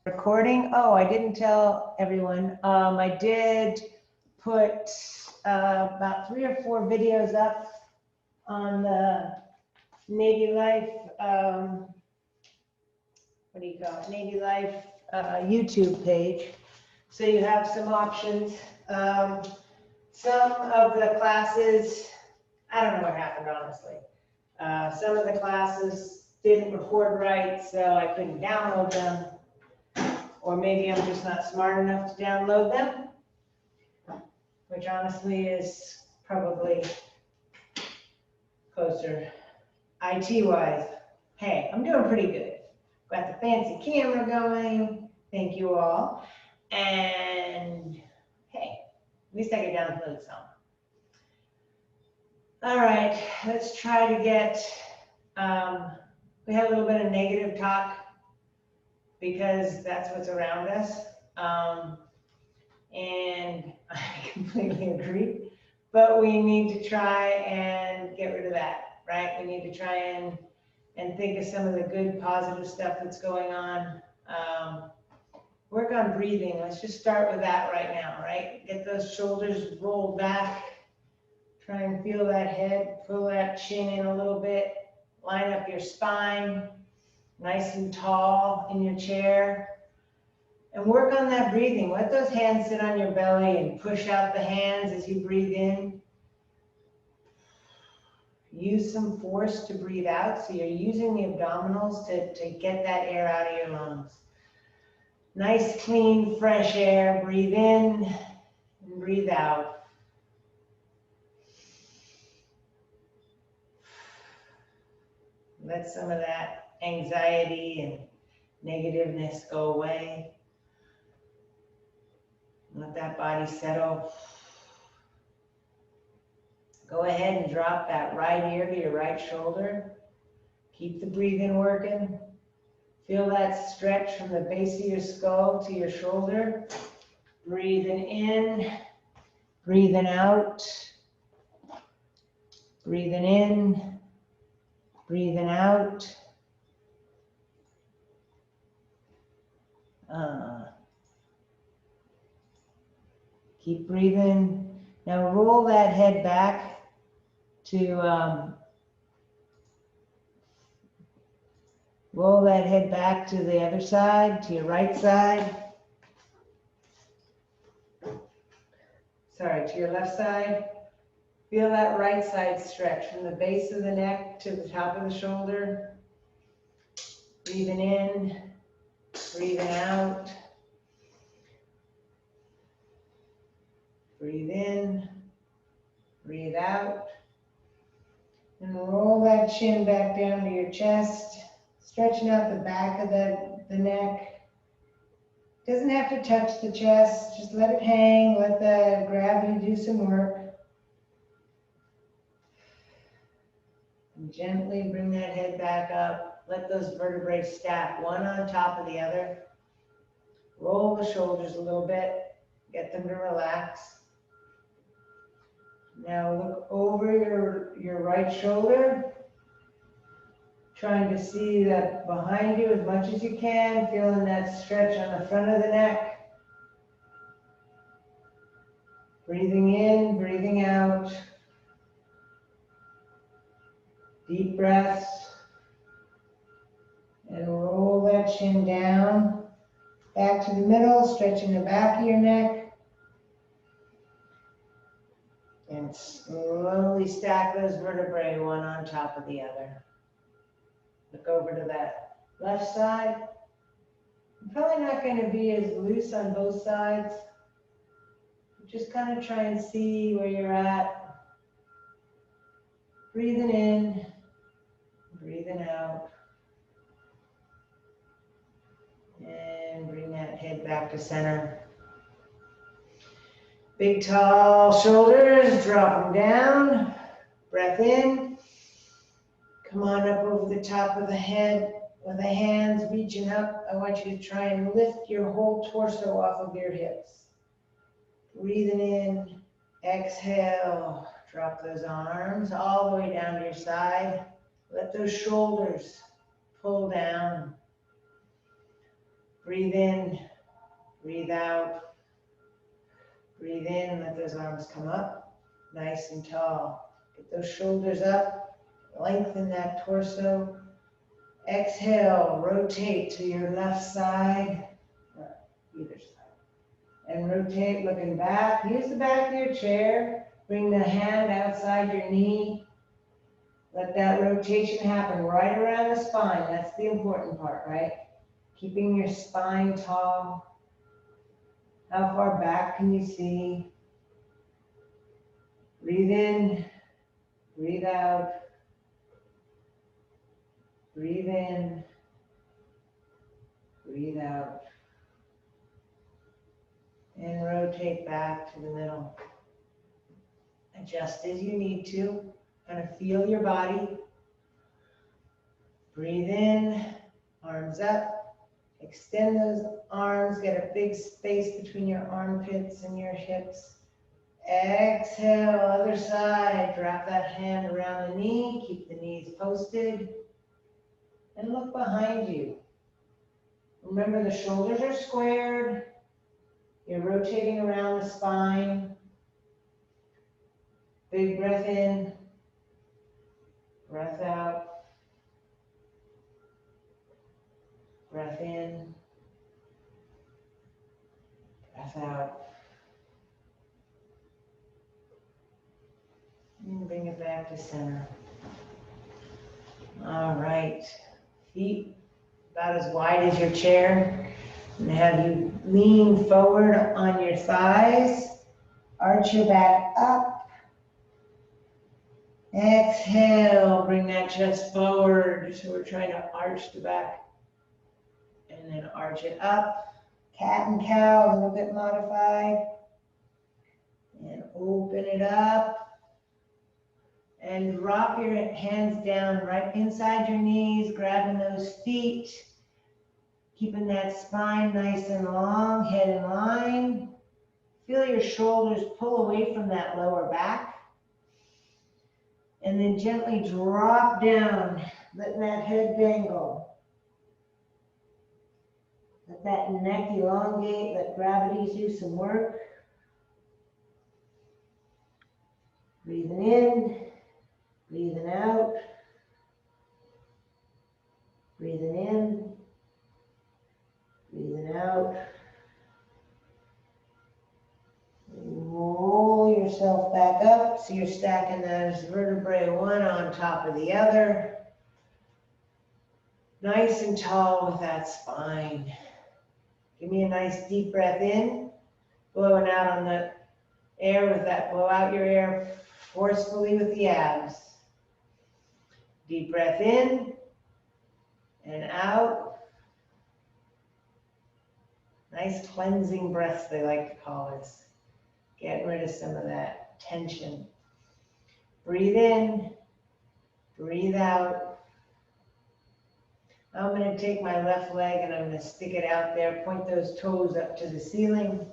Recording. Oh, I didn't tell everyone. I did put about 3 or 4 videos up on the Navy Life, what do you call it? Navy Life YouTube page. So you have some options. Some of the classes, I don't know what happened, honestly. Some of the classes didn't record right, so I couldn't download them. Or maybe I'm just not smart enough to download them, which honestly is probably closer IT-wise. Hey, I'm doing pretty good. Got the fancy camera going, thank you all. And hey, at least I could download some. All right, let's try to get, we had a little bit of negative talk because that's what's around us. And I completely agree, but we need to try and get rid of that, right? We need to try and think of some of the good positive stuff that's going on. Work on breathing. Let's just start with that right now, right? Get those shoulders rolled back. Try and feel that head, pull that chin in a little bit. Line up your spine, nice and tall in your chair. And work on that breathing. Let those hands sit on your belly and push out the hands as you breathe in. Use some force to breathe out. So you're using the abdominals to get that air out of your lungs. Nice, clean, fresh air. Breathe in and breathe out. Let some of that anxiety and negativeness go away. Let that body settle. Go ahead and drop that right ear to your right shoulder. Keep the breathing working. Feel that stretch from the base of your skull to your shoulder. Breathing in, breathing out. Breathing in, breathing out. Keep breathing. Now roll that head back to roll that head back to the other side, to your right side. Sorry, to your left side. Feel that right side stretch from the base of the neck to the top of the shoulder. Breathing in, breathing out. Breathe in, breathe out. And roll that chin back down to your chest, stretching out the back of the neck. Doesn't have to touch the chest, just let it hang, let the gravity do some work. And gently bring that head back up. Let those vertebrae stack one on top of the other. Roll the shoulders a little bit, get them to relax. Now look over your right shoulder, trying to see that behind you as much as you can, feeling that stretch on the front of the neck. Breathing in, breathing out. Deep breaths. And roll that chin down, back to the middle, stretching the back of your neck. And slowly stack those vertebrae one on top of the other. Look over to that left side. I'm probably not going to be as loose on both sides. Just kind of try and see where you're at. Breathing in, breathing out. And bring that head back to center. Big tall shoulders, drop them down. Breath in. Come on up over the top of the head with the hands reaching up. I want you to try and lift your whole torso off of your hips. Breathing in, exhale. Drop those arms all the way down to your side. Let those shoulders pull down. Breathe in, breathe out. Breathe in, let those arms come up, nice and tall. Get those shoulders up, lengthen that torso. Exhale, rotate to your left side, or either side. And rotate looking back. Use the back of your chair. Bring the hand outside your knee. Let that rotation happen right around the spine. That's the important part, right? Keeping your spine tall. How far back can you see? Breathe in, breathe out. Breathe in, breathe out. And rotate back to the middle. Adjust as you need to. Kind of feel your body. Breathe in, arms up. Extend those arms. Get a big space between your armpits and your hips. Exhale, other side. Drop that hand around the knee. Keep the knees posted. And look behind you. Remember, the shoulders are squared. You're rotating around the spine. Big breath in. Breath out. Breath in. Breath out. And bring it back to center. All right. Feet about as wide as your chair. And have you lean forward on your thighs. Arch your back up. Exhale, bring that chest forward. So we're trying to arch the back. And then arch it up. Cat and cow, a little bit modified. And open it up. And drop your hands down right inside your knees, grabbing those feet. Keeping that spine nice and long, head in line. Feel your shoulders pull away from that lower back. And then gently drop down, letting that head dangle. Let that neck elongate, let gravity do some work. Breathing in, breathing out. Breathing in, breathing out. Roll yourself back up so you're stacking those vertebrae one on top of the other. Nice and tall with that spine. Give me a nice deep breath in, blowing out on the air with that. Blow out your air forcefully with the abs. Deep breath in and out. Nice cleansing breaths, they like to call this. Getting rid of some of that tension. Breathe in, breathe out. I'm going to take my left leg and I'm going to stick it out there, point those toes up to the ceiling.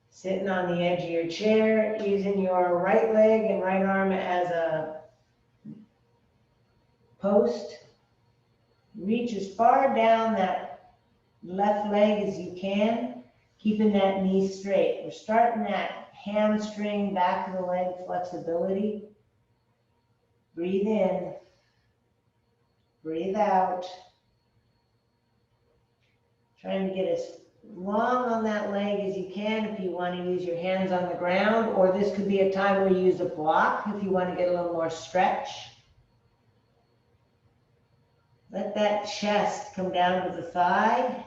Sitting on the edge of your chair, using your right leg and right arm as a post. Reach as far down that left leg as you can. Keeping that knee straight. We're starting that hamstring, back of the leg flexibility. Breathe in. Breathe out. Trying to get as long on that leg as you can if you want to use your hands on the ground, or this could be a time where you use a block if you want to get a little more stretch. Let that chest come down to the thigh.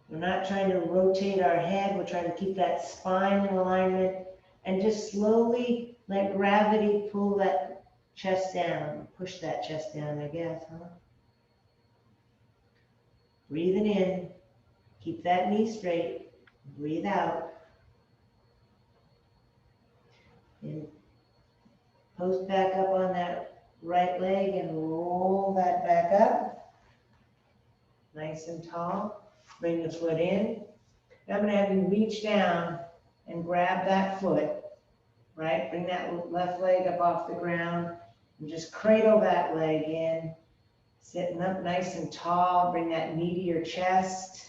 We're not trying to rotate our head. We're trying to keep that spine in alignment and just slowly let gravity pull that chest down. Push that chest down, I guess, huh? Breathing in. Keep that knee straight. Breathe out. And post back up on that right leg and roll that back up. Nice and tall. Bring the foot in. Now I'm going to have you reach down and grab that foot, right? Bring that left leg up off the ground and just cradle that leg in. Sitting up nice and tall, bring that knee to your chest.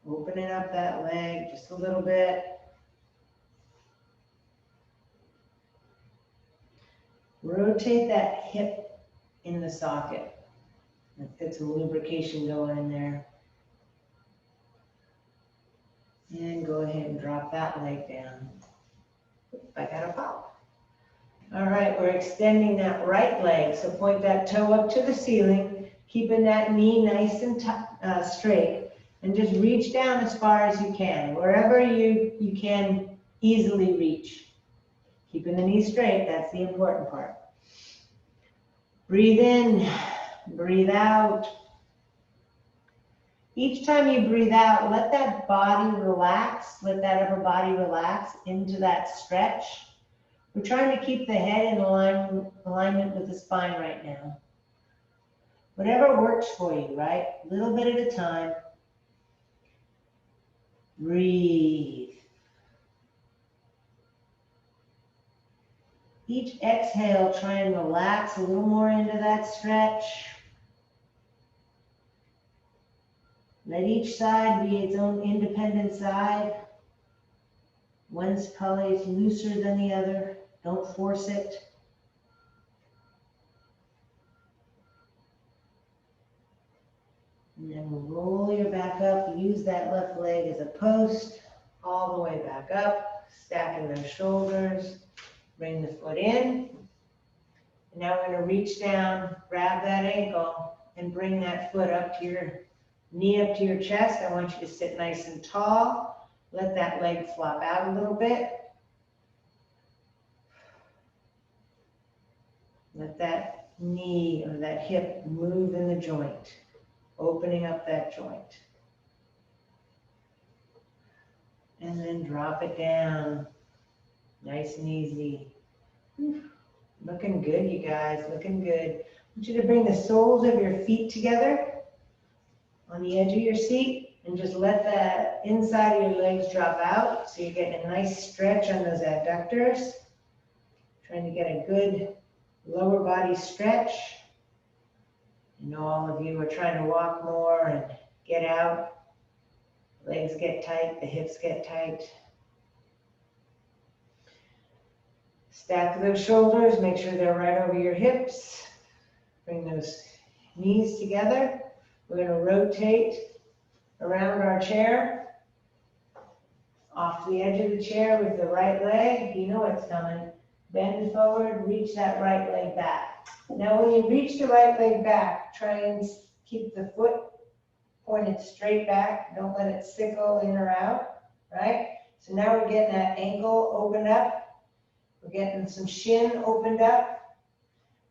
Opening up that leg just a little bit. Rotate that hip in the socket. Let's get some lubrication going in there. And go ahead and drop that leg down. I got a pop. All right, we're extending that right leg. So point that toe up to the ceiling, keeping that knee nice and straight. And just reach down as far as you can, wherever you can easily reach. Keeping the knee straight, that's the important part. Breathe in, breathe out. Each time you breathe out, let that body relax, let that upper body relax into that stretch. We're trying to keep the head in alignment with the spine right now. Whatever works for you, right? A little bit at a time. Breathe. Each exhale, try and relax a little more into that stretch. Let each side be its own independent side. One's probably looser than the other. Don't force it. And then roll your back up. Use that left leg as a post. All the way back up. Stacking those shoulders. Bring the foot in. And now we're going to reach down, grab that ankle, and bring that foot up to your knee up to your chest. I want you to sit nice and tall. Let that leg flop out a little bit. Let that knee or that hip move in the joint, opening up that joint. And then drop it down, nice and easy. Looking good, you guys, looking good. I want you to bring the soles of your feet together on the edge of your seat and just let the inside of your legs drop out so you're getting a nice stretch on those adductors. Trying to get a good lower body stretch. I know all of you are trying to walk more and get out. Legs get tight, the hips get tight. Stack those shoulders, make sure they're right over your hips. Bring those knees together. We're going to rotate around our chair. Off the edge of the chair with the right leg. You know what's coming. Bend forward, reach that right leg back. Now when you reach the right leg back, try and keep the foot pointed straight back. Don't let it sickle in or out, right? So now we're getting that ankle opened up. We're getting some shin opened up.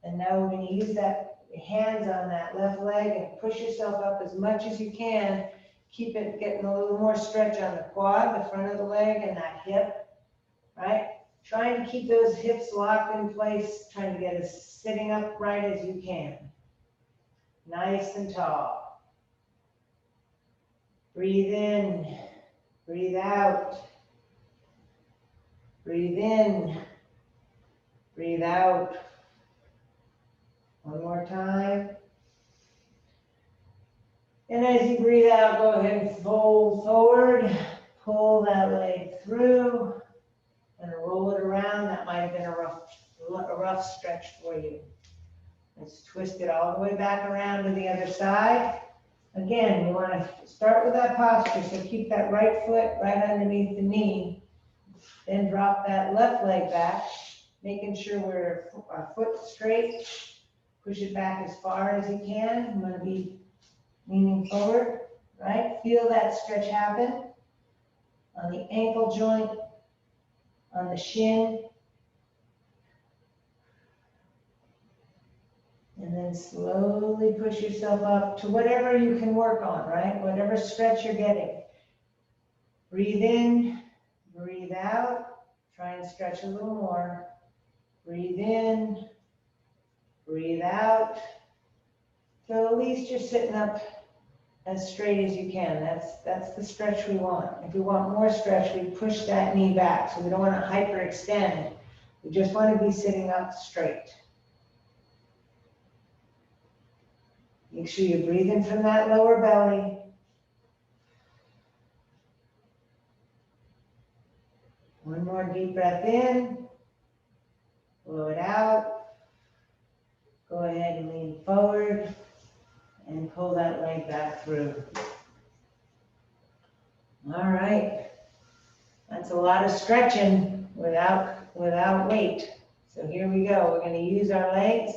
And now we're going to use that hands on that left leg and push yourself up as much as you can. Keep it getting a little more stretch on the quad, the front of the leg, and that hip, right? Trying to keep those hips locked in place, trying to get as sitting upright as you can. Nice and tall. Breathe in, breathe out. Breathe in, breathe out. One more time. And as you breathe out, go ahead and fold forward. Pull that leg through and roll it around. That might have been a rough stretch for you. Let's twist it all the way back around to the other side. Again, you want to start with that posture. So keep that right foot right underneath the knee. Then drop that left leg back, making sure our foot straight. Push it back as far as you can. You want to be leaning forward, right? Feel that stretch happen on the ankle joint, on the shin. And then slowly push yourself up to whatever you can work on, right? Whatever stretch you're getting. Breathe in, breathe out. Try and stretch a little more. Breathe in, breathe out. So at least you're sitting up as straight as you can. That's the stretch we want. If we want more stretch, we push that knee back. So we don't want to hyperextend. We just want to be sitting up straight. Make sure you're breathing from that lower belly. One more deep breath in. Blow it out. Go ahead and lean forward and pull that leg back through. All right. That's a lot of stretching without weight. So here we go. We're going to use our legs.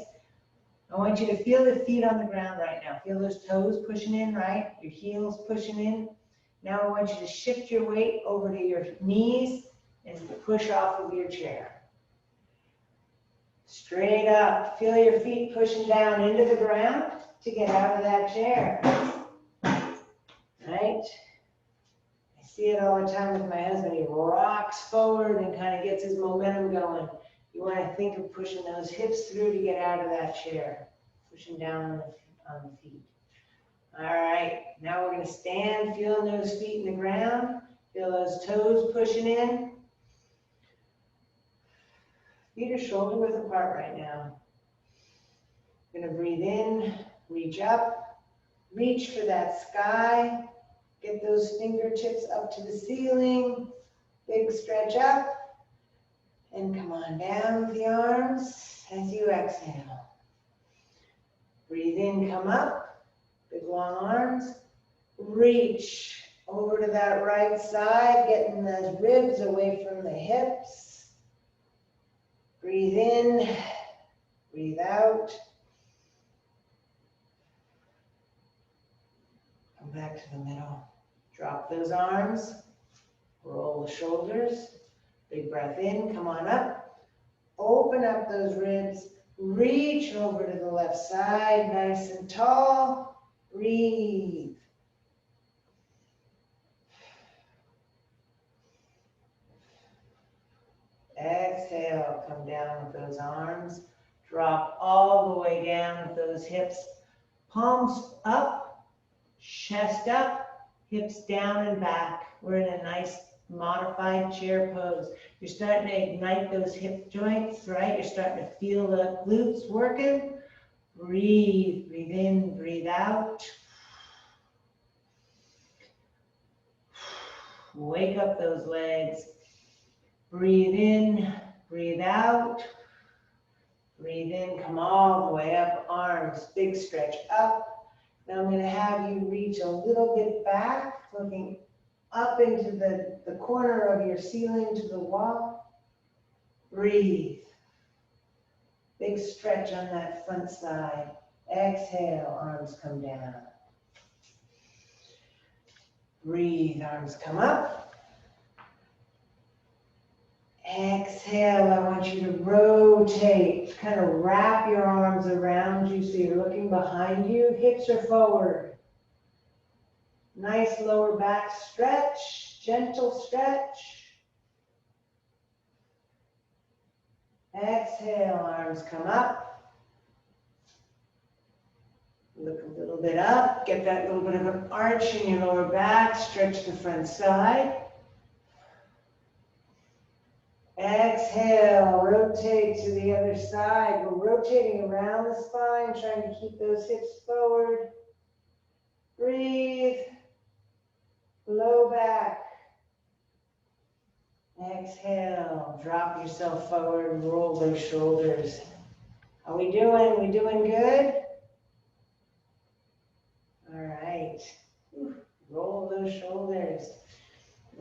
I want you to feel the feet on the ground right now. Feel those toes pushing in, right? Your heels pushing in. Now I want you to shift your weight over to your knees and push off of your chair. Straight up. Feel your feet pushing down into the ground to get out of that chair. Right? I see it all the time with my husband. He rocks forward and kind of gets his momentum going. You want to think of pushing those hips through to get out of that chair. Pushing down on the feet. All right, now we're going to stand, feeling those feet in the ground. Feel those toes pushing in. Feet are shoulder width apart right now. Going to breathe in, reach up, reach for that sky. Get those fingertips up to the ceiling. Big stretch up. And come on down with the arms as you exhale. Breathe in, come up. Big long arms. Reach over to that right side, getting those ribs away from the hips. Breathe in, breathe out. Come back to the middle. Drop those arms. Roll the shoulders. Big breath in, come on up. Open up those ribs. Reach over to the left side, nice and tall. Breathe. Exhale, come down with those arms. Drop all the way down with those hips. Palms up, chest up, hips down and back. We're in a nice modified chair pose. You're starting to ignite those hip joints, right? You're starting to feel the glutes working. Breathe, breathe in, breathe out. Wake up those legs. Breathe in, breathe out. Breathe in, come all the way up, arms, big stretch up. Now I'm going to have you reach a little bit back, looking up into the corner of your ceiling to the wall. Breathe. Big stretch on that front side. Exhale, arms come down. Breathe, arms come up. Exhale, I want you to rotate, kind of wrap your arms around you so you're looking behind you. Hips are forward. Nice lower back stretch, gentle stretch. Exhale, arms come up. Look a little bit up, get that little bit of an arch in your lower back, stretch the front side. Exhale, rotate to the other side. We're rotating around the spine, trying to keep those hips forward. Breathe. Low back. Exhale, drop yourself forward and roll those shoulders. How we doing? We doing good? All right. Roll those shoulders.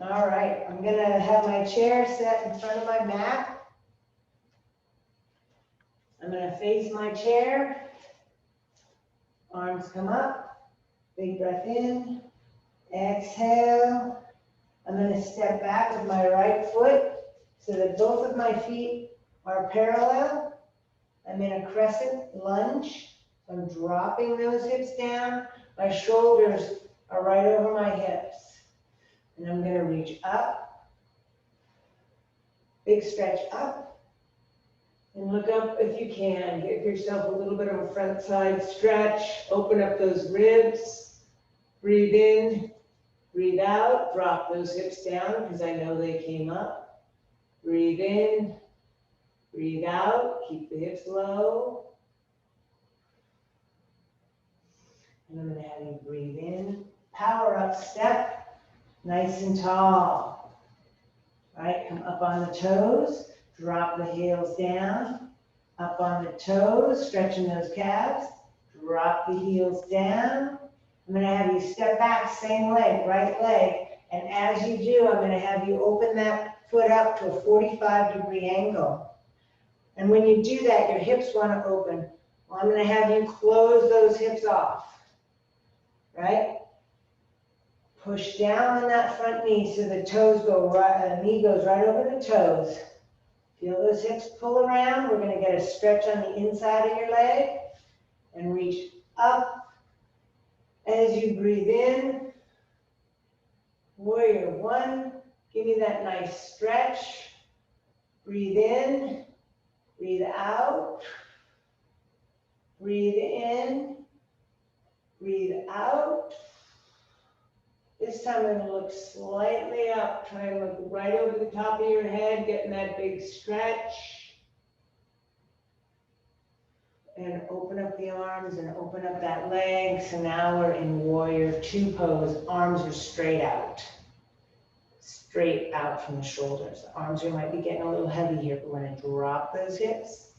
All right, I'm gonna have my chair set in front of my mat. I'm gonna face my chair. Arms come up. Big breath in. Exhale. I'm going to step back with my right foot so that both of my feet are parallel. I'm in a crescent lunge. I'm dropping those hips down. My shoulders are right over my hips. And I'm going to reach up. Big stretch up. And look up if you can. Give yourself a little bit of a front side stretch. Open up those ribs. Breathe in. Breathe out, drop those hips down because I know they came up. Breathe in, breathe out, keep the hips low. up, step, nice and tall. Right, come up on the toes, drop the heels down, up on the toes, stretching those calves, drop the heels down. I'm gonna have you step back, same leg, right leg, and as you do, I'm gonna have you open that foot up to a 45-degree angle. And when you do that, your hips wanna open. Well, I'm gonna have you close those hips off, right? Push down on that front knee so the toes go right, knee goes right over the toes. Feel those hips pull around. We're gonna get a stretch on the inside of your leg and reach up as you breathe in. Warrior one, give me that nice stretch. Breathe in, breathe out. Breathe in, breathe out. This time I'm gonna look slightly up. Try and look right over the top of your head, getting that big stretch. And open up the arms and open up that leg. So now we're in warrior two pose. Arms are straight out. Straight out from the shoulders. The arms might be getting a little heavy here, but we're gonna drop those hips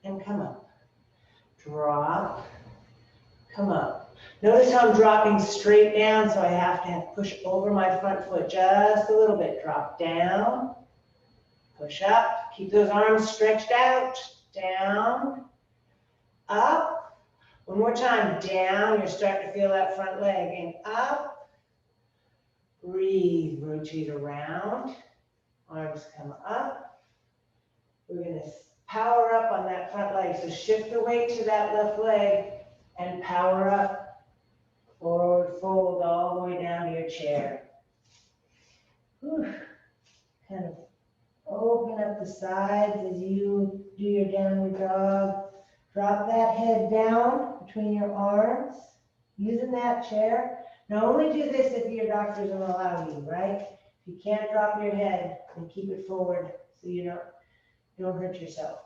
and come up. Drop, come up. Notice how I'm dropping straight down, so I have to push over my front foot just a little bit. Drop down, push up, keep those arms stretched out, down, up. One more time, down, you're starting to feel that front leg, and up. Breathe, rotate around, arms come up. We're gonna power up on that front leg, so shift the weight to that left leg and power up. Forward fold all the way down to your chair. Whew. Kind of open up the sides as you do your downward dog. Drop that head down between your arms, using that chair. Now only do this if your doctors will allow you, right? If you can't drop your head, then keep it forward so you don't hurt yourself.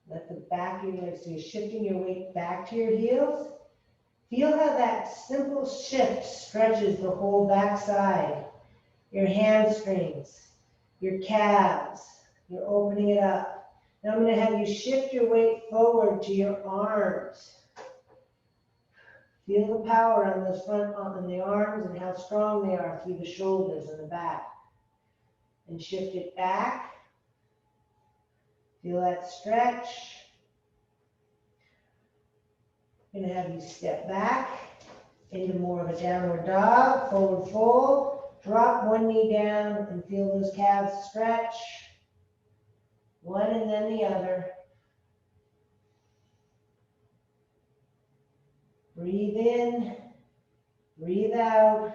Let the back of your legs, so you're shifting your weight back to your heels. Feel how that simple shift stretches the whole back side, your hamstrings, your calves. You're opening it up. Now I'm going to have you shift your weight forward to your arms. Feel the power on those front on the arms and how strong they are through the shoulders and the back. And shift it back. Feel that stretch. I'm going to have you step back into more of a downward dog, forward fold. Drop one knee down and feel those calves stretch. One and then the other. Breathe in, breathe out.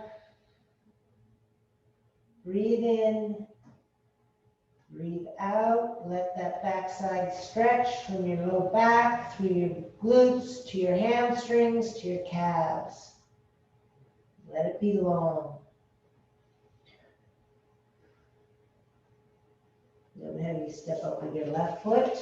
Breathe in, breathe out. Let that backside stretch from your low back, through your glutes, to your hamstrings, to your calves. Let it be long. I'm going to have you step up with your left foot,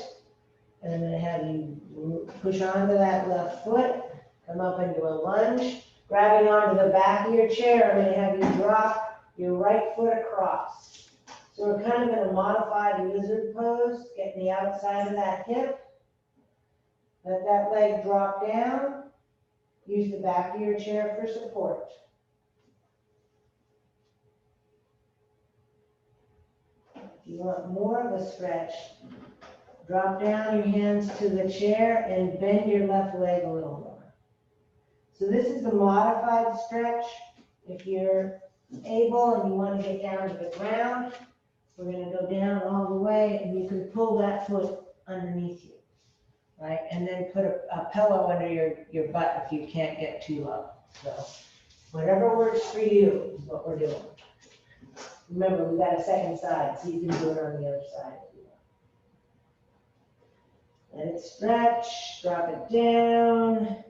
and I'm going to have you push onto that left foot, come up into a lunge, grabbing onto the back of your chair. I'm going to have you drop your right foot across. So we're kind of in a modified lizard pose, getting the outside of that hip. Let that leg drop down. Use the back of your chair for support. If you want more of a stretch, drop down your hands to the chair and bend your left leg a little more. So this is the modified stretch. If you're able and you want to get down to the ground, we're going to go down all the way, and you can pull that foot underneath you, right? And then put a pillow under your butt if you can't get too low. So whatever works for you is what we're doing. Remember, we got a second side, so you can do it on the other side if you want. Let it stretch, drop it down.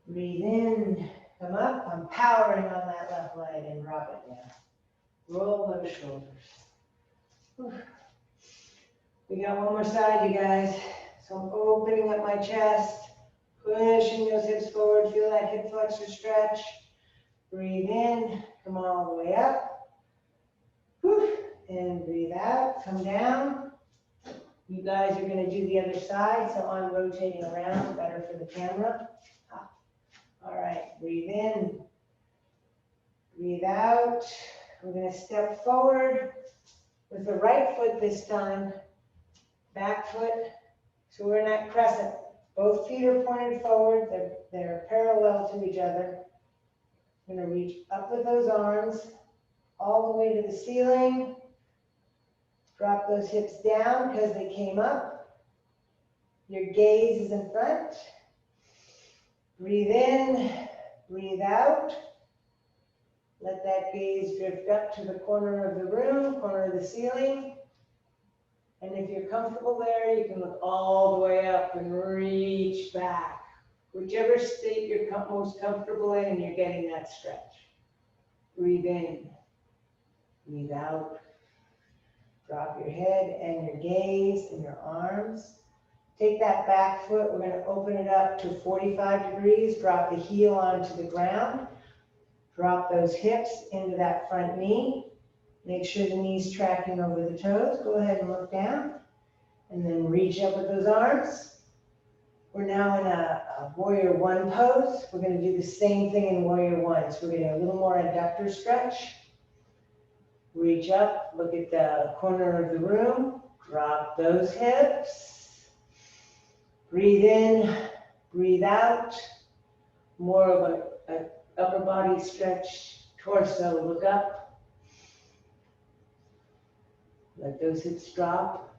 Breathe in, come up. I'm powering on that left leg and drop it down. Roll those shoulders. Whew. We got one more side, you guys. So I'm opening up my chest, Pushing those hips forward, feel that hip flexor stretch. Breathe in, come all the way up. Whew. And breathe out, come down. You guys are gonna do the other side, so I'm rotating around, better for the camera. All right, breathe in, breathe out. We're gonna step forward with the right foot this time, back foot. So we're in that crescent. Both feet are pointed forward, they're parallel to each other. We're gonna reach up with those arms, all the way to the ceiling. Drop those hips down because they came up. Your gaze is in front. Breathe in, breathe out. Let that gaze drift up to the corner of the room, corner of the ceiling. And if you're comfortable there, you can look all the way up and reach back. Whichever state you're most comfortable in and you're getting that stretch. Breathe in, breathe out. Drop your head and your gaze and your arms. Take that back foot, we're gonna open it up to 45 degrees. Drop the heel onto the ground. Drop those hips into that front knee. Make sure the knee's tracking over the toes. Go ahead and look down. And then reach up with those arms. We're now in a warrior one pose. We're going to do the same thing in warrior one. So we're getting a little more adductor stretch. Reach up, look at the corner of the room. Drop those hips. Breathe in, breathe out. More of an upper body stretch, torso, look up. Let those hips drop.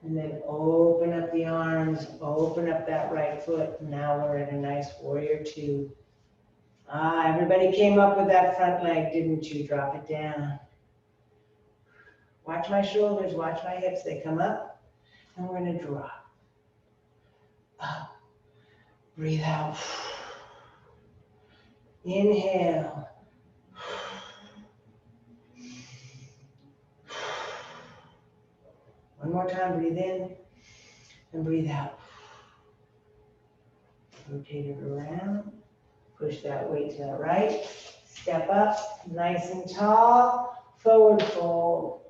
And then open up the arms, open up that right foot. Now we're in a nice warrior two. Everybody came up with that front leg, didn't you? Drop it down. Watch my shoulders, watch my hips. They come up, and we're gonna drop. Up. Breathe out. Inhale. One more time, breathe in and breathe out. Rotate it around. Push that weight to the right. Step up, nice and tall. Forward fold.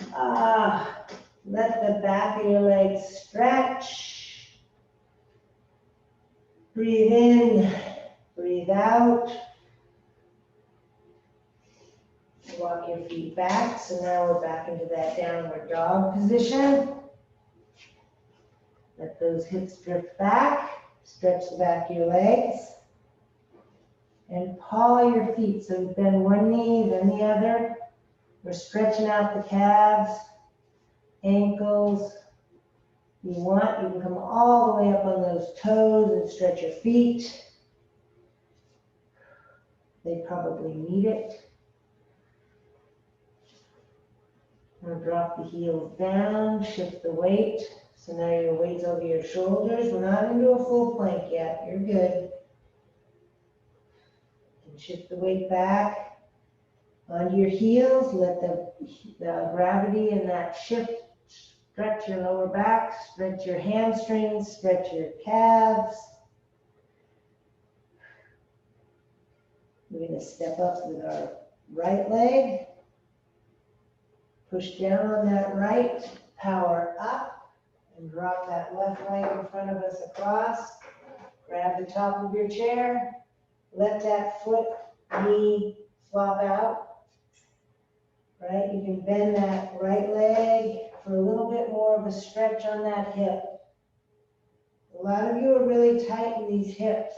Let the back of your legs stretch. Breathe in, breathe out. Walk your feet back. So now we're back into that downward dog position. Let those hips drift back. Stretch the back of your legs. And paw your feet. So bend one knee, then the other. We're stretching out the calves, ankles. You want, you can come all the way up on those toes and stretch your feet. They probably need it. Now drop the heels down, shift the weight. So now your weight's over your shoulders. We're not into a full plank yet. You're good. And shift the weight back onto your heels. Let the gravity and that shift stretch your lower back, stretch your hamstrings, stretch your calves. We're going to step up with our right leg. Push down on that right, power up, and drop that left leg in front of us across. Grab the top of your chair. Let that foot, knee flop out. Right? You can bend that right leg for a little bit more of a stretch on that hip. A lot of you are really tight in these hips.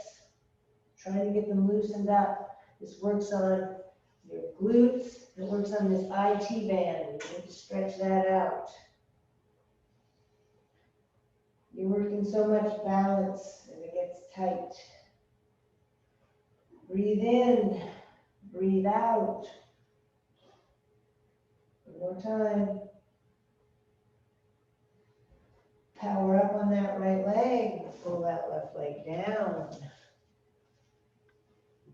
Trying to get them loosened up. This works on your glutes. It works on this IT band. You need to stretch that out. You're working so much balance and it gets tight. Breathe in, breathe out. One more time. Power up on that right leg. Pull that left leg down.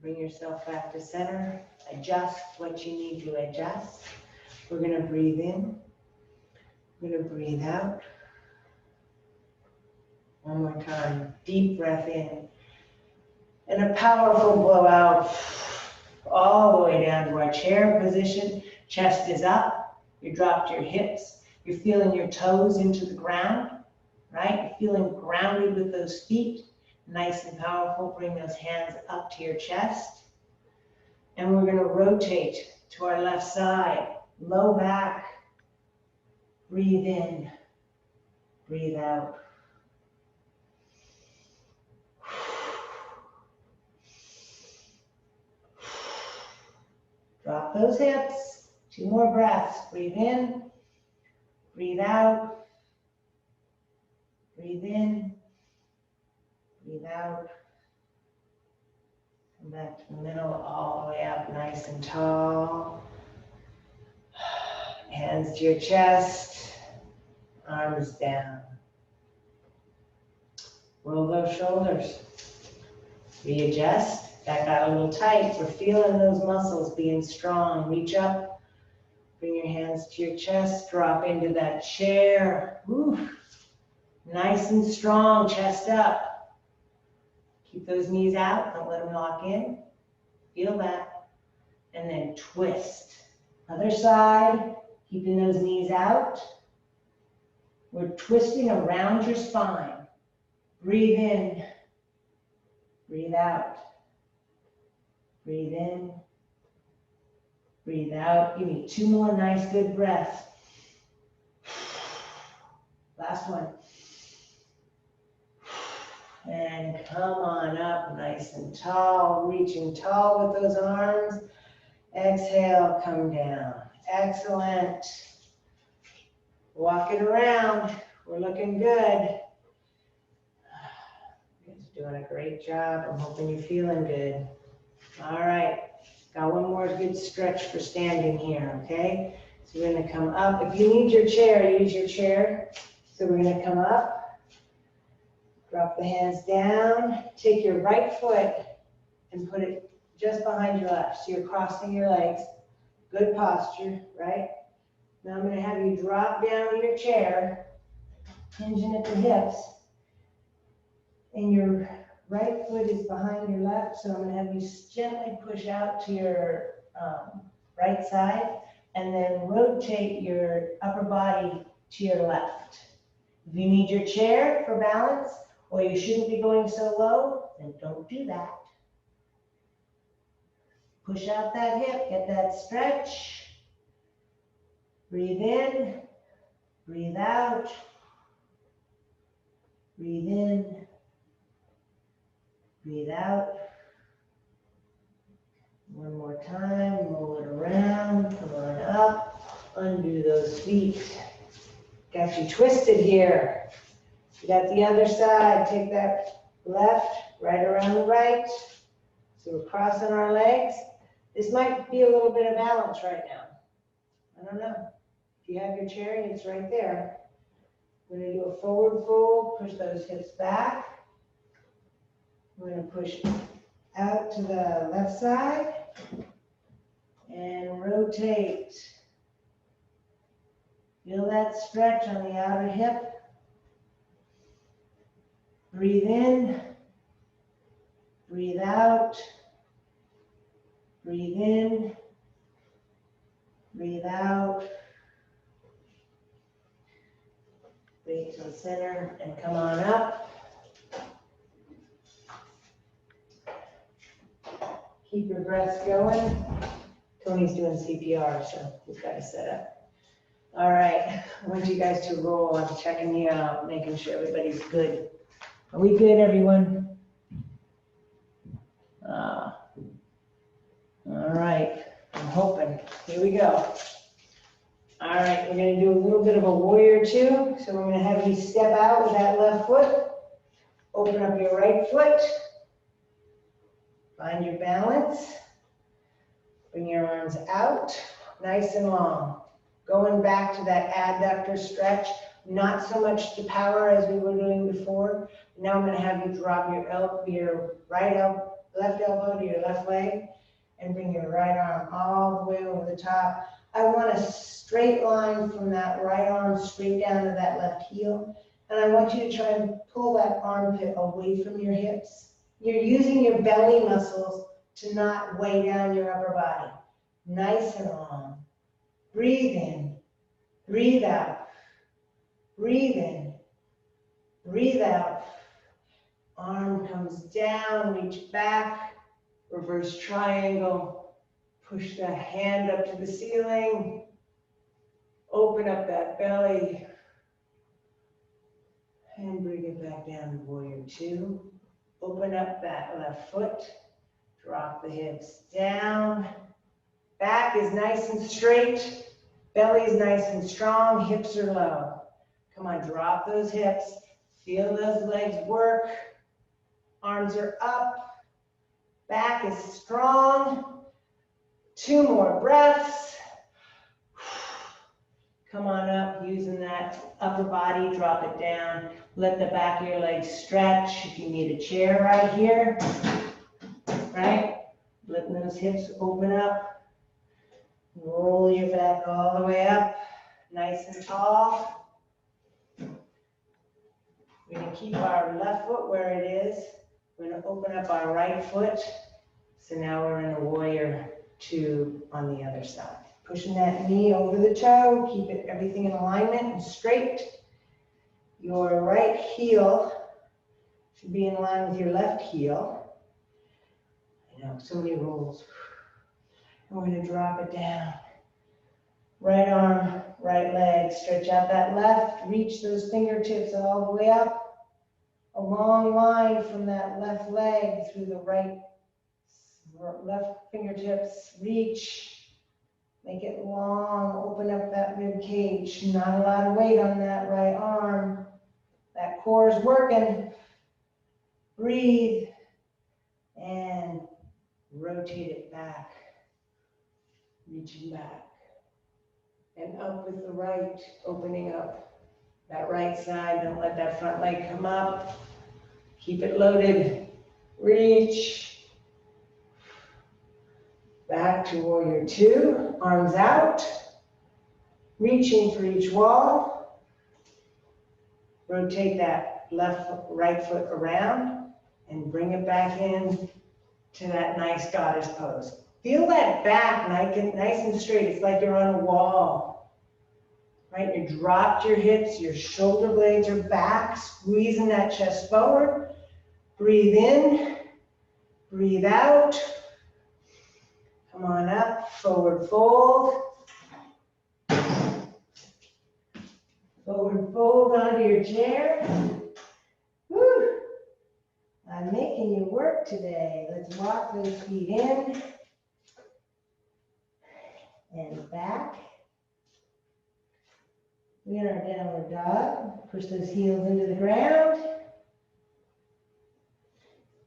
Bring yourself back to center. Adjust what you need to adjust. We're going to breathe in. We're going to breathe out. One more time. Deep breath in. And a powerful blow out all the way down to our chair position. Chest is up. You dropped your hips. You're feeling your toes into the ground, right? You're feeling grounded with those feet. Nice and powerful. Bring those hands up to your chest. And we're going to rotate to our left side. Low back. Breathe in. Breathe out. Drop those hips. 2 more breaths. Breathe in. Breathe out. Breathe in. Breathe out. Come back to the middle, all the way up, nice and tall. Hands to your chest. Arms down. Roll those shoulders. Readjust. That got a little tight. We're feeling those muscles being strong. Reach up. Bring your hands to your chest. Drop into that chair. Woo. Nice and strong. Chest up. Keep those knees out. Don't let them lock in. Feel that. And then twist. Other side. Keeping those knees out. We're twisting around your spine. Breathe in. Breathe out. Breathe in. Breathe out. Give me 2 more nice, good breaths. Last one. And come on up, nice and tall. Reaching tall with those arms. Exhale, come down. Excellent. Walk it around. We're looking good. You guys are doing a great job. I'm hoping you're feeling good. All right. Got one more good stretch for standing here, okay? So we're going to come up. If you need your chair, use your chair. So we're going to come up. Drop the hands down. Take your right foot and put it just behind your left. So you're crossing your legs. Good posture, right? Now I'm going to have you drop down in your chair, hinging at the hips. And your right foot is behind your left. So I'm going to have you gently push out to your right side. And then rotate your upper body to your left. If you need your chair for balance, or you shouldn't be going so low, then don't do that. Push out that hip, get that stretch. Breathe in, breathe out. Breathe in, breathe out. One more time, roll it around, come on up, undo those feet. Got you twisted here. You got the other side, take that left, right around the right. So we're crossing our legs. This might be a little bit of balance right now. I don't know. If you have your chair, it's right there. We're going to do a forward fold, push those hips back. We're going to push out to the left side and rotate. Feel that stretch on the outer hip. Breathe in, breathe out, breathe in, breathe out. Bring to the center and come on up. Keep your breath going. Tony's doing CPR, so he's got to set up. All right, I want you guys to roll. I'm checking you out, making sure everybody's good. Are we good, everyone? All right, I'm hoping. Here we go. All right, we're going to do a little bit of a warrior two. So we're going to have you step out with that left foot. Open up your right foot. Find your balance. Bring your arms out, nice and long. Going back to that adductor stretch. Not so much to power as we were doing before. Now I'm going to have you drop your left elbow to your left leg and bring your right arm all the way over the top. I want a straight line from that right arm straight down to that left heel. And I want you to try and pull that armpit away from your hips. You're using your belly muscles to not weigh down your upper body. Nice and long. Breathe in, breathe out, breathe in, breathe out. Arm comes down, reach back, reverse triangle, push the hand up to the ceiling, open up that belly, and bring it back down to warrior two. Open up that left foot, drop the hips down. Back is nice and straight, belly is nice and strong, hips are low. Come on, drop those hips, feel those legs work. Arms are up, back is strong. 2 more breaths. Come on up, using that upper body, drop it down. Let the back of your legs stretch. If you need a chair right here, right? Letting those hips open up. Roll your back all the way up, nice and tall. We're gonna keep our left foot where it is. We're gonna open up our right foot. So now we're in a warrior two on the other side. Pushing that knee over the toe, keep it everything in alignment and straight. Your right heel should be in line with your left heel. I know, so many rules. And we're gonna drop it down. Right arm, right leg, stretch out that left, reach those fingertips all the way up. A long line from that left leg through the right, left fingertips, reach. Make it long, open up that rib cage. Not a lot of weight on that right arm. That core is working. Breathe and rotate it back. Reaching back. And up with the right, opening up that right side. Don't let that front leg come up. Keep it loaded. Reach. Back to warrior two, arms out. Reaching for each wall. Rotate that right foot around and bring it back in to that nice goddess pose. Feel that back nice and straight. It's like you're on a wall, right? You dropped your hips, your shoulder blades are back, squeezing that chest forward. Breathe in, breathe out. Come on up, forward fold. Forward fold onto your chair. Woo. I'm making you work today. Let's walk those feet in and back. We're in our downward dog. Push those heels into the ground.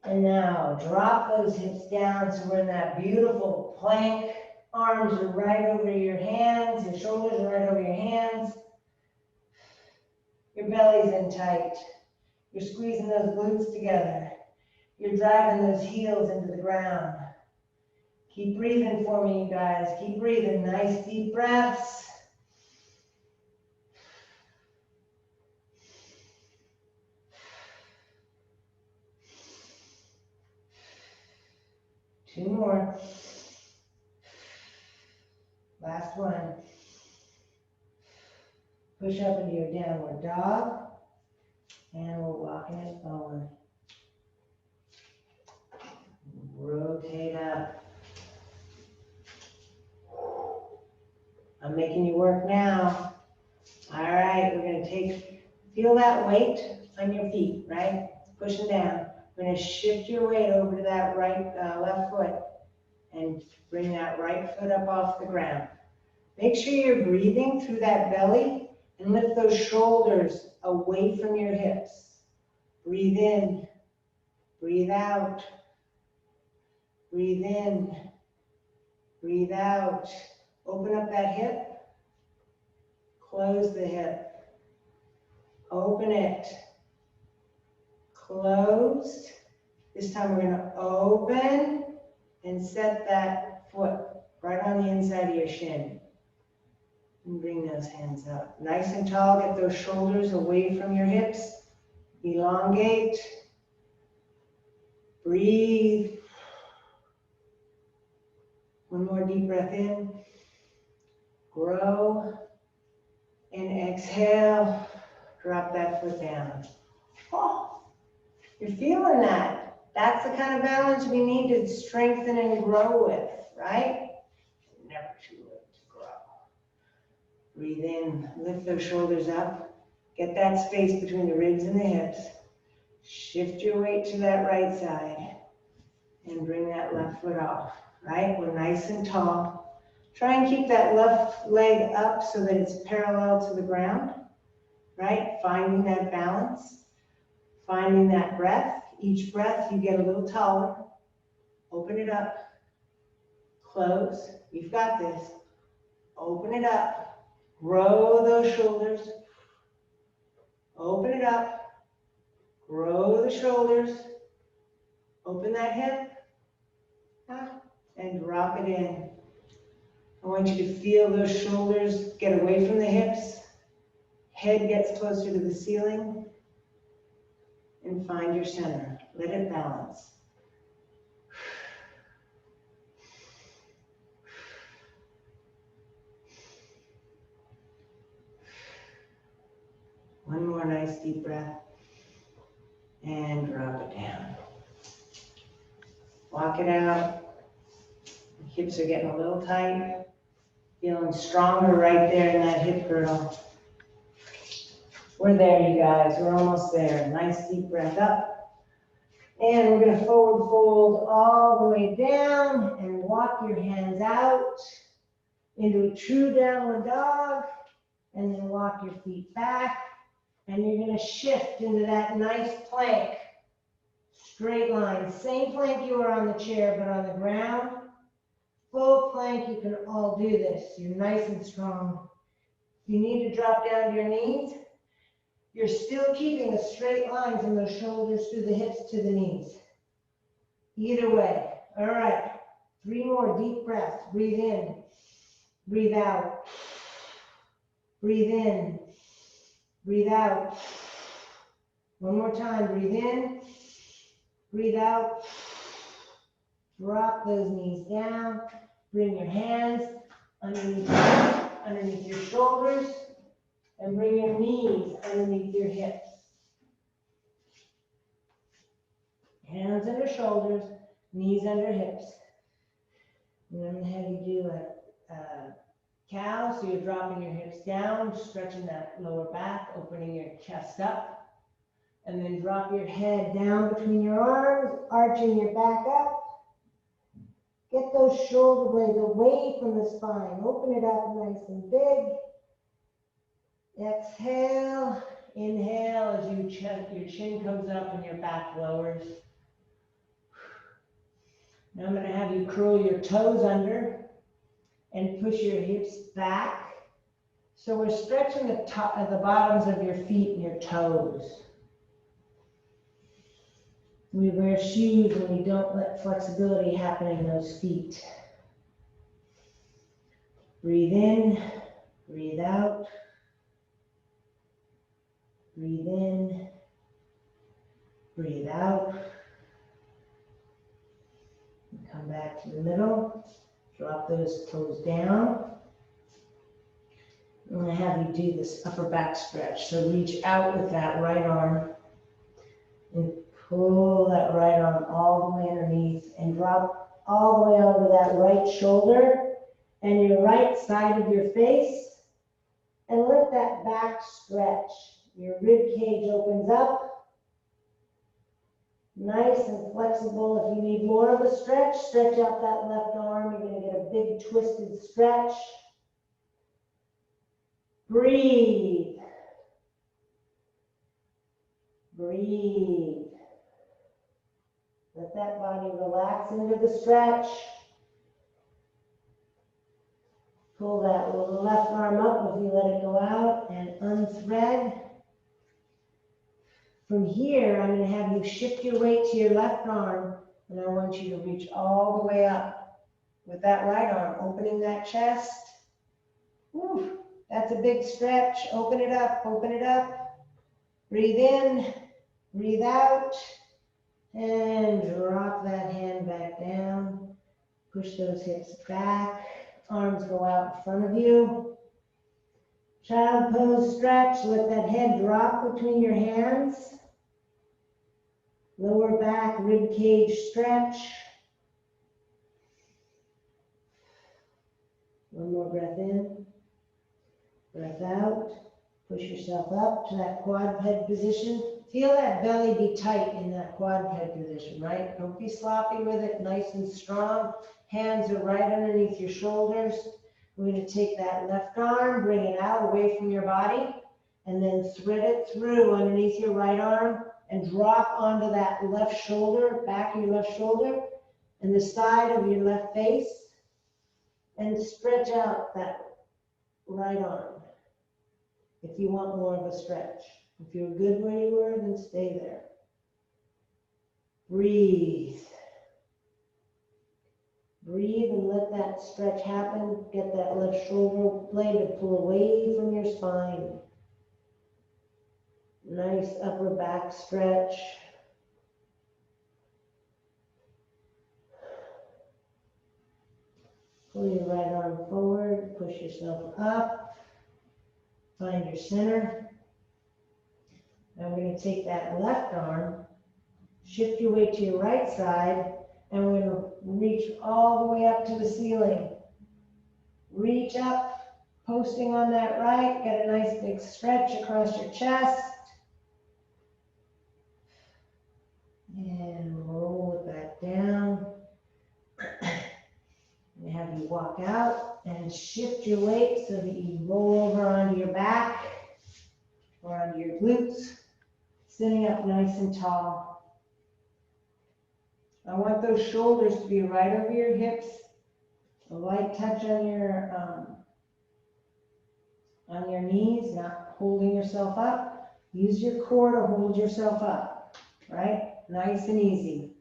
And now drop those hips down so we're in that beautiful plank. Arms are right over your hands. Your shoulders are right over your hands. Your belly's in tight. You're squeezing those glutes together. You're driving those heels into the ground. Keep breathing for me, you guys. Keep breathing. Nice deep breaths. Two more. Last one. Push up into your downward dog. And we're walking it forward. Rotate up. I'm making you work now. All right, we're going to feel that weight on your feet, right? Pushing down. We're going to shift your weight over to that left foot and bring that right foot up off the ground. Make sure you're breathing through that belly and lift those shoulders away from your hips. Breathe in, breathe out, breathe in, breathe out. Open up that hip, close the hip, open it, closed. This time we're going to open and set that foot right on the inside of your shin. And bring those hands up. Nice and tall, get those shoulders away from your hips. Elongate. Breathe. One more deep breath in. Grow. And exhale. Drop that foot down. Oh, you're feeling that. That's the kind of balance we need to strengthen and grow with, right? Never too late to grow. Breathe in, lift those shoulders up. Get that space between the ribs and the hips. Shift your weight to that right side and bring that left foot off, right? We're nice and tall. Try and keep that left leg up so that it's parallel to the ground, right? Finding that balance, finding that breath. Each breath you get a little taller. Open it up. Close. You've got this. Open it up. Grow those shoulders. Open it up. Grow the shoulders. Open that hip. And drop it in. I want you to feel those shoulders get away from the hips. Head gets closer to the ceiling. And find your center. Let it balance. One more nice deep breath. And drop it down. Walk it out. The hips are getting a little tight. Feeling stronger right there in that hip girdle. We're there, you guys. We're almost there. Nice deep breath up. And we're going to forward fold all the way down and walk your hands out into a true downward dog. And then walk your feet back. And you're going to shift into that nice plank. Straight line. Same plank you were on the chair, but on the ground. Full plank, you can all do this. You're nice and strong. If you need to drop down to your knees, you're still keeping a straight line from those shoulders through the hips to the knees. Either way. All right. 3 more deep breaths. Breathe in. Breathe out. Breathe in. Breathe out. One more time. Breathe in. Breathe out. Drop those knees down. Bring your hands underneath your shoulders. And bring your knees underneath your hips. Hands under shoulders, knees under hips. And I'm going to have you do a cow, so you're dropping your hips down, stretching that lower back, opening your chest up. And then drop your head down between your arms, arching your back up. Get those shoulder blades away from the spine. Open it up nice and big. Exhale, inhale as your chin comes up and your back lowers. Now I'm going to have you curl your toes under and push your hips back. So we're stretching the bottoms of your feet and your toes. We wear shoes and we don't let flexibility happen in those feet. Breathe in, breathe out. Breathe in, breathe out. And come back to the middle. Drop those toes down. I'm going to have you do this upper back stretch. So reach out with that right arm and pull that right arm all the way underneath and drop all the way onto that right shoulder and your right side of your face and let that back stretch. Your rib cage opens up. Nice and flexible. If you need more of a stretch, stretch out that left arm. You're going to get a big twisted stretch. Breathe. Breathe. Let that body relax into the stretch. Pull that left arm up if you let it go out and unthread. From here, I'm going to have you shift your weight to your left arm, and I want you to reach all the way up with that right arm, opening that chest. Woo. That's a big stretch. Open it up, open it up. Breathe in, breathe out, and drop that hand back down. Push those hips back. Arms go out in front of you. Child pose stretch. Let that head drop between your hands. Lower back, rib cage stretch. One more breath in, breath out. Push yourself up to that quadruped position. Feel that belly be tight in that quadruped position, right? Don't be sloppy with it, nice and strong. Hands are right underneath your shoulders. We're going to take that left arm, bring it out away from your body, and then thread it through underneath your right arm and drop onto that left shoulder, back of your left shoulder, and the side of your left face, and stretch out that right arm. If you want more of a stretch. If you're good where you were, then stay there. Breathe. Breathe and let that stretch happen. Get that left shoulder blade to pull away from your spine. Nice upper back stretch. Pull your right arm forward, push yourself up. Find your center. Now we're going to take that left arm, shift your weight to your right side, and we're going to reach all the way up to the ceiling. Reach up, posting on that right, get a nice big stretch across your chest. And roll it back down. And have you walk out and shift your weight so that you roll over onto your back or onto your glutes, sitting up nice and tall. I want those shoulders to be right over your hips, a light touch on your knees, not holding yourself up. Use your core to hold yourself up, right? Nice and easy.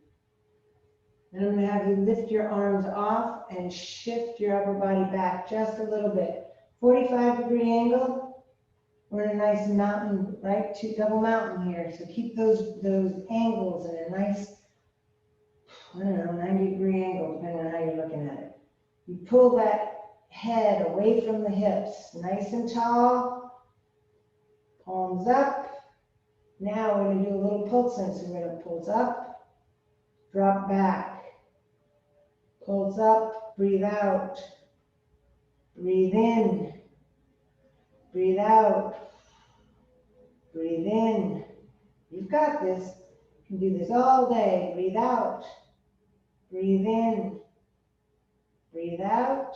Then I'm going to have you lift your arms off and shift your upper body back just a little bit. 45-degree angle. We're in a nice mountain, right? Double mountain here. So keep those angles in a nice, 90-degree angle, depending on how you're looking at it. You pull that head away from the hips, nice and tall, palms up. Now we're going to do a little pulsing. So we're going to pulse up, drop back. Pulse up, breathe out. Breathe in. Breathe out. Breathe in. You've got this. You can do this all day. Breathe out. Breathe in. Breathe out.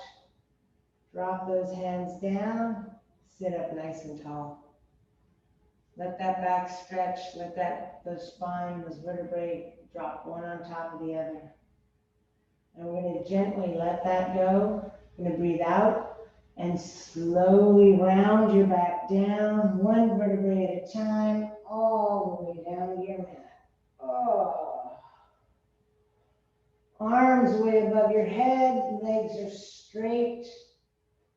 Drop those hands down. Sit up nice and tall. Let that back stretch. Let those spine, those vertebrae drop one on top of the other. And we're going to gently let that go. We're going to breathe out and slowly round your back down, one vertebrae at a time, all the way down to your mat. Oh. Arms way above your head, legs are straight.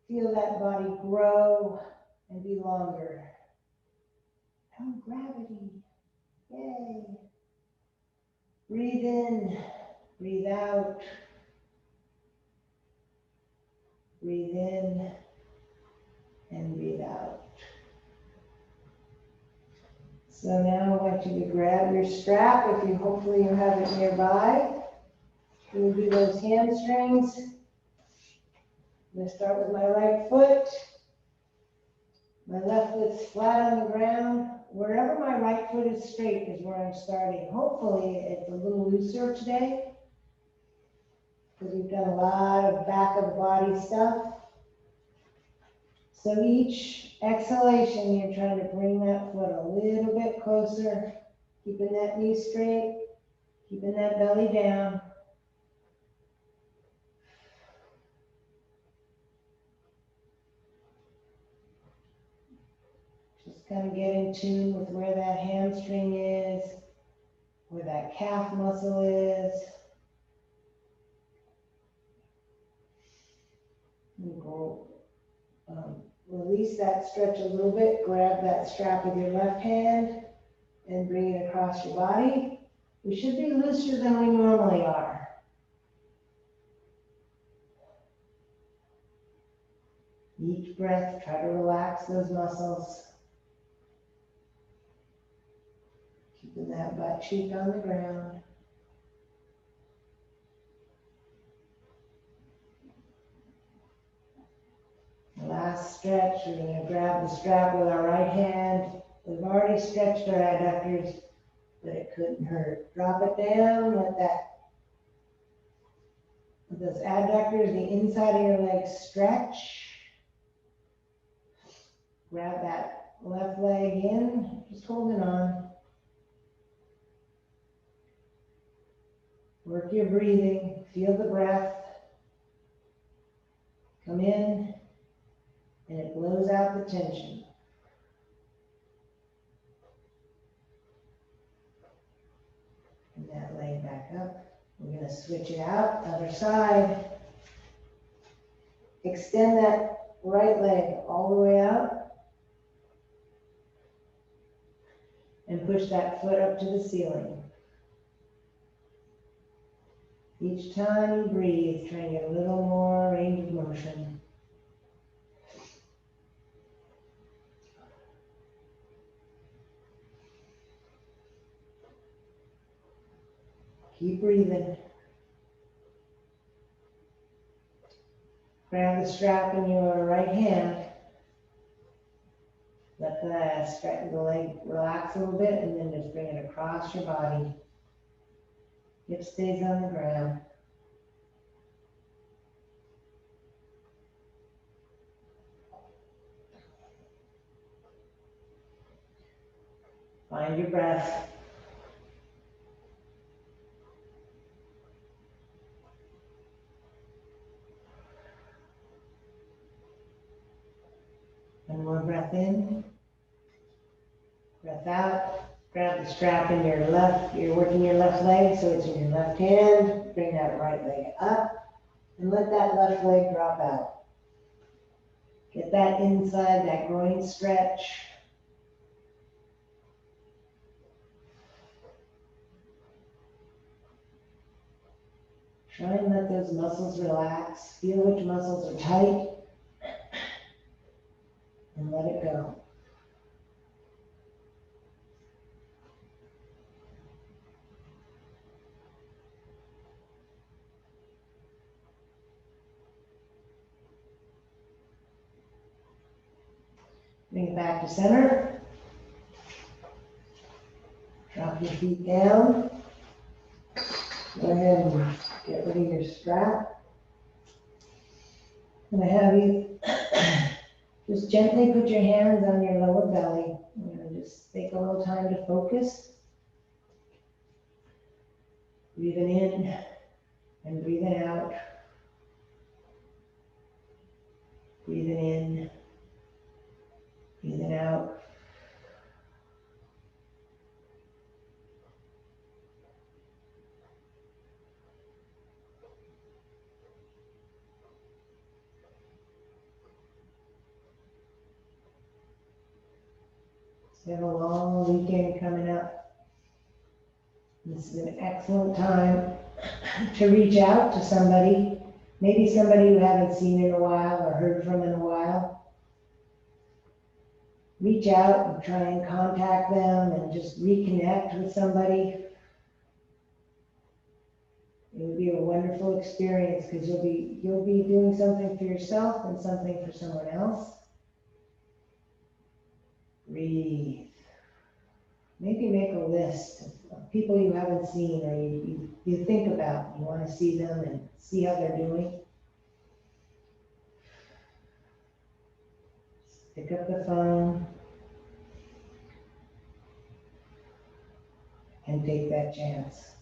Feel that body grow and be longer. Oh, gravity. Yay. Breathe in, breathe out. Breathe in and breathe out. So now I want you to grab your strap if you hopefully you have it nearby. We'll do those hamstrings. I'm going to start with my right foot. My left foot's flat on the ground. Wherever my right foot is straight is where I'm starting. Hopefully it's a little looser today, because we've done a lot of back of the body stuff. So each exhalation, you're trying to bring that foot a little bit closer, keeping that knee straight, keeping that belly down. Just kind of get in tune with where that hamstring is, where that calf muscle is. We'll release that stretch a little bit, grab that strap with your left hand and bring it across your body. You should be looser than we normally are. Each breath, try to relax those muscles. Keeping that butt cheek on the ground. Last stretch, we're going to grab the strap with our right hand. We've already stretched our adductors, but it couldn't hurt. Drop it down, let those adductors, the inside of your legs stretch. Grab that left leg in, just holding on. Work your breathing, feel the breath. Come in, and it blows out the tension. And that leg back up. We're going to switch it out, other side. Extend that right leg all the way out. And push that foot up to the ceiling. Each time you breathe, try and get a little more range of motion. Keep breathing. Grab the strap in your right hand. Let the leg relax a little bit and then just bring it across your body. Hip stays on the ground. Find your breath. One more breath in. Breath out. Grab the strap in your left. You're working your left leg, so it's in your left hand. Bring that right leg up and let that left leg drop out. Get that inside, that groin stretch. Try and let those muscles relax. Feel which muscles are tight and let it go. Bring it back to center. Drop your feet down. Go ahead and get rid of your strap. I'm going to have you just gently put your hands on your lower belly. I'm going to just take a little time to focus. Breathing in and breathing out. Breathing in, breathing out. We have a long weekend coming up. This is an excellent time to reach out to somebody, maybe somebody you haven't seen in a while or heard from in a while. Reach out and try and contact them and just reconnect with somebody. It would be a wonderful experience because you'll be doing something for yourself and something for someone else. Breathe. Maybe make a list of people you haven't seen or you think about. You want to see them and see how they're doing. Pick up the phone and take that chance.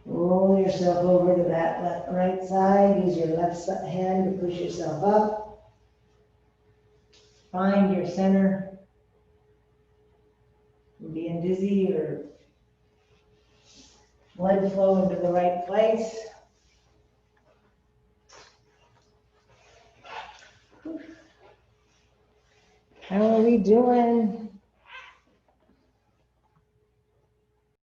Roll yourself over to that right side. Use your left hand to push yourself up. Find your center. You're being dizzy or blood flow into the right place. How are we doing?